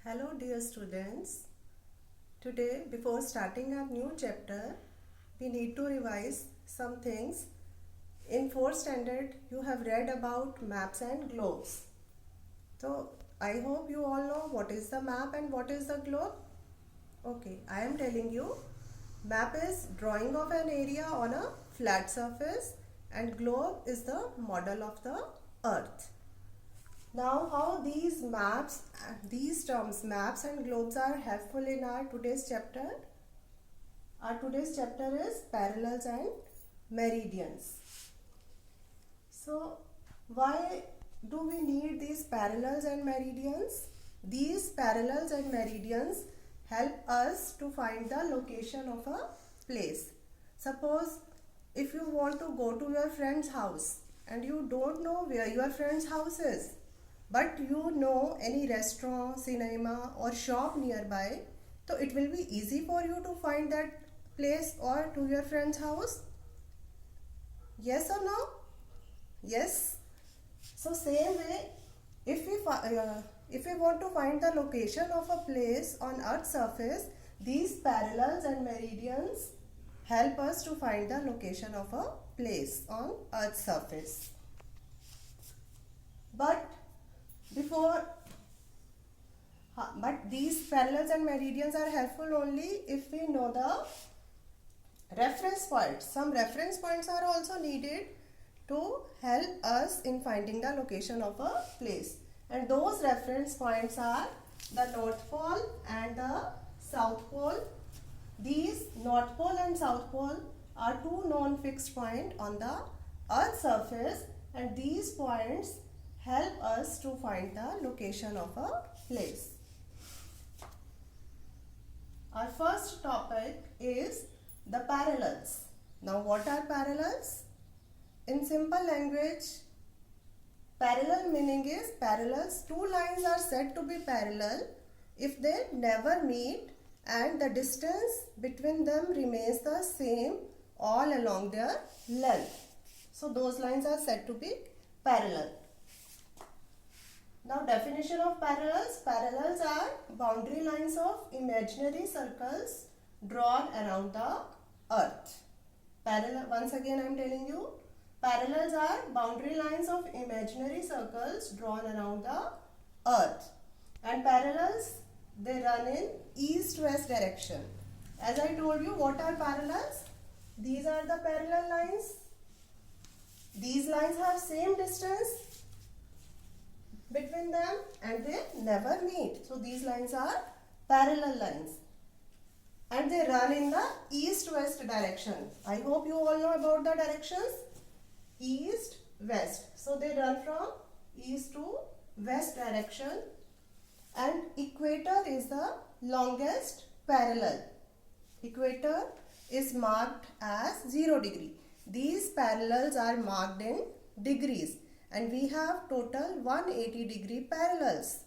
Hello dear students. Today before starting our new chapter, we need to revise some things. In 4th standard you have read about maps and globes. So I hope you all know what is the map and what is the globe. Okay, I am telling you, map is drawing of an area on a flat surface and globe is the model of the earth. Now how these maps, these terms maps and globes are helpful in our today's chapter. Our today's chapter is parallels and meridians. So why do we need these parallels and meridians? These parallels and meridians help us to find the location of a place. Suppose if you want to go to your friend's house and you don't know where your friend's house is, but you know any restaurant, cinema or shop nearby, so it will be easy for you to find that place or to your friend's house. Yes or no? Yes. So same way, if we want to find the location of a place on Earth's surface, these parallels and meridians help us to find the location of a place on Earth's surface. But these parallels and meridians are helpful only if we know the reference points. Some reference points are also needed to help us in finding the location of a place. And those reference points are the North Pole and the South Pole. These North Pole and South Pole are two known fixed points on the Earth's surface, and these points help us to find the location of a place. Our first topic is the parallels. Now what are parallels? In simple language, parallel meaning is parallels. Two lines are said to be parallel if they never meet and the distance between them remains the same all along their length. So those lines are said to be parallel. Now definition of parallels. Parallels are boundary lines of imaginary circles drawn around the earth. Parallel, once again I am telling you, parallels are boundary lines of imaginary circles drawn around the earth. And parallels, they run in east-west direction. As I told you, what are parallels? These are the parallel lines. These lines have same distance between them and they never meet. So these lines are parallel lines and they run in the east-west direction. I hope you all know about the directions. East, west. So they run from east to west direction, and equator is the longest parallel. Equator is marked as 0 degree. These parallels are marked in degrees and we have total 180 degree parallels.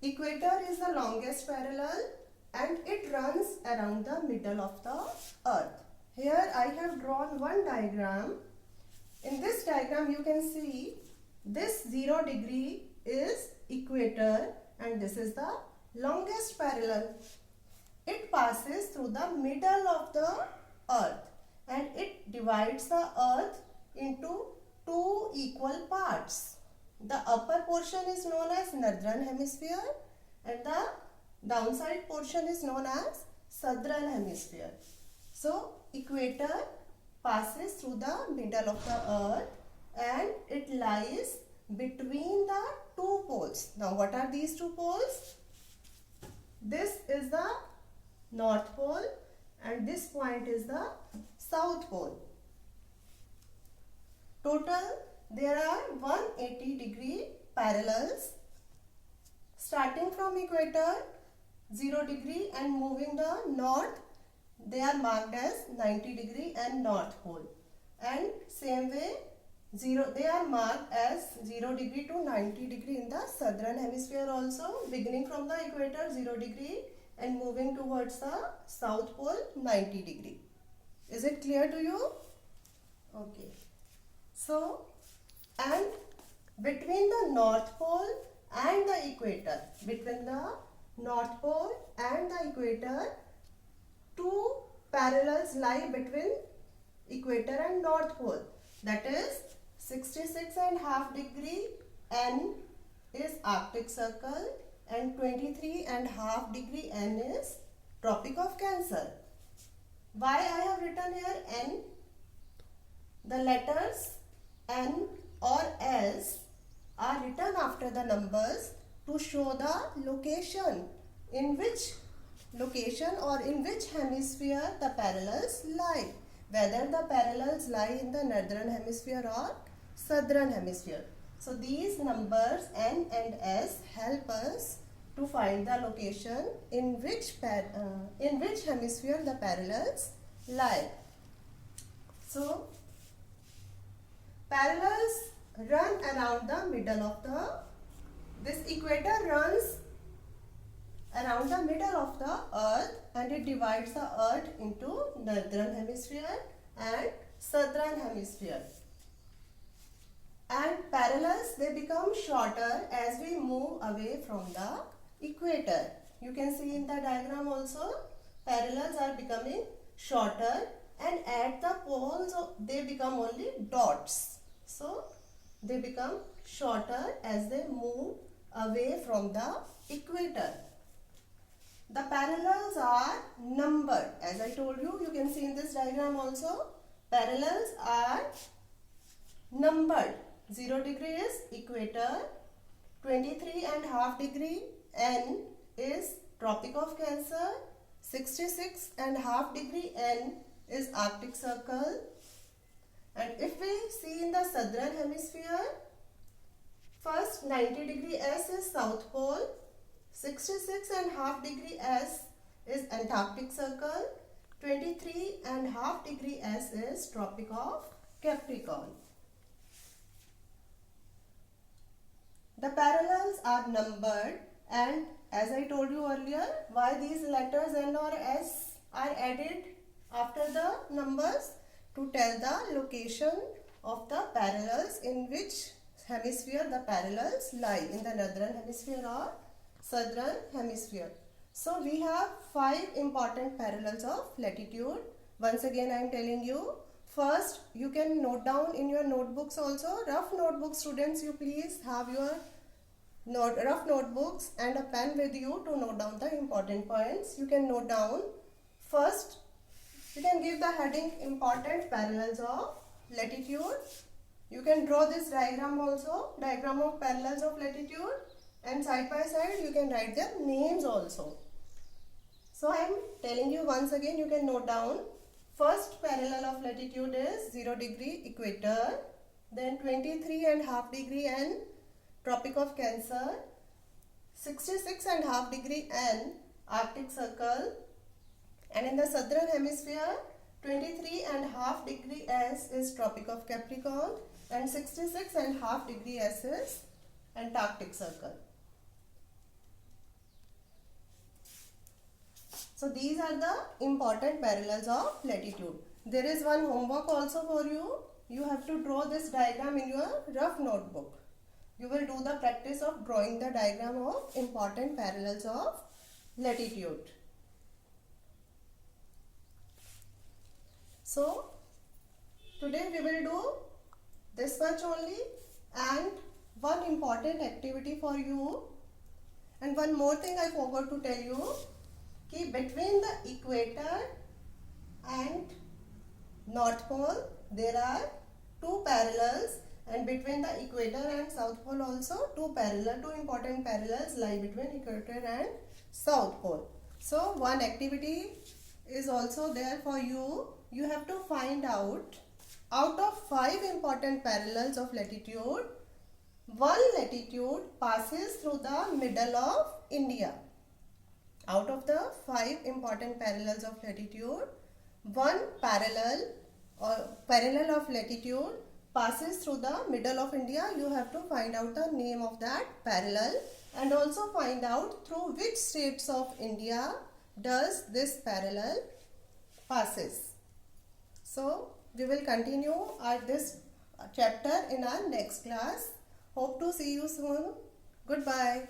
Equator is the longest parallel and it runs around the middle of the earth. Here I have drawn one diagram. In this diagram you can see this 0 degree is equator and this is the longest parallel. It passes through the middle of the earth and it divides the earth into two equal parts. The upper portion is known as northern hemisphere and the downside portion is known as southern hemisphere. So equator passes through the middle of the earth and it lies between the two poles. Now what are these two poles? This is the North Pole and this point is the South Pole. Total there are 180 degree parallels starting from equator 0 degree and moving the north. They are marked as 90 degree and North Pole, and same way they are marked as 0 degree to 90 degree in the southern hemisphere also, beginning from the equator 0 degree and moving towards the South Pole 90 degree. Is it clear to you? Okay. So, and between the North Pole and the equator. Between the North Pole and the equator, two parallels lie between equator and North Pole. That is 66.5 degree N is Arctic Circle and 23.5 degree N is Tropic of Cancer. Why I have written here N? The letters N or S are written after the numbers to show the location, in which location or in which hemisphere the parallels lie, whether the parallels lie in the northern hemisphere or southern hemisphere. So these numbers N and S help us to find the location in which hemisphere the parallels lie. So parallels run around the middle of this equator runs around the middle of the earth, and it divides the earth into northern hemisphere and southern hemisphere. And parallels, they become shorter as we move away from the equator. You can see in the diagram also, parallels are becoming shorter, and at the poles they become only dots. So they become shorter as they move away from the equator. The parallels are numbered. As I told you, you can see in this diagram also, parallels are numbered. 0 degree is equator, 23.5 degree N is Tropic of Cancer, 66.5 degree N is Arctic Circle. And if we see in the southern hemisphere, first 90 degree S is South Pole, 66.5 degree S is Antarctic Circle, 23.5 degree S is Tropic of Capricorn. The parallels are numbered, and as I told you earlier, why these letters N or S are added after the numbers? To tell the location of the parallels, in which hemisphere the parallels lie, in the northern hemisphere or southern hemisphere. So we have 5 important parallels of latitude. Once again I am telling you. First, you can note down in your notebooks also. Rough notebooks, students, you please have your rough notebooks and a pen with you to note down the important points. You can note down. First, you can give the heading important parallels of latitude. You can draw this diagram also, diagram of parallels of latitude, and side by side you can write their names also. So I am telling you once again, you can note down. First parallel of latitude is 0 degree equator, then 23.5 degree N Tropic of Cancer, 66.5 degree N Arctic Circle, and in the southern hemisphere 23.5 degree S is Tropic of Capricorn, and 66.5 degree S is Antarctic Circle. So these are the important parallels of latitude. There is one homework also for you. You have to draw this diagram in your rough notebook. You will do the practice of drawing the diagram of important parallels of latitude. So today we will do this much only, and one important activity for you. And one more thing I forgot to tell you. Between the equator and North Pole there are 2 parallels, and between the equator and South Pole also 2 important parallels lie between equator and South Pole. So one activity is also there for you. You have to find out of 5 important parallels of latitude, one latitude passes through the middle of India. Out of the 5 important parallels of latitude, one parallel of latitude passes through the middle of India. You have to find out the name of that parallel, and also find out through which states of India does this parallel passes. So we will continue this chapter in our next class. Hope to see you soon. Goodbye.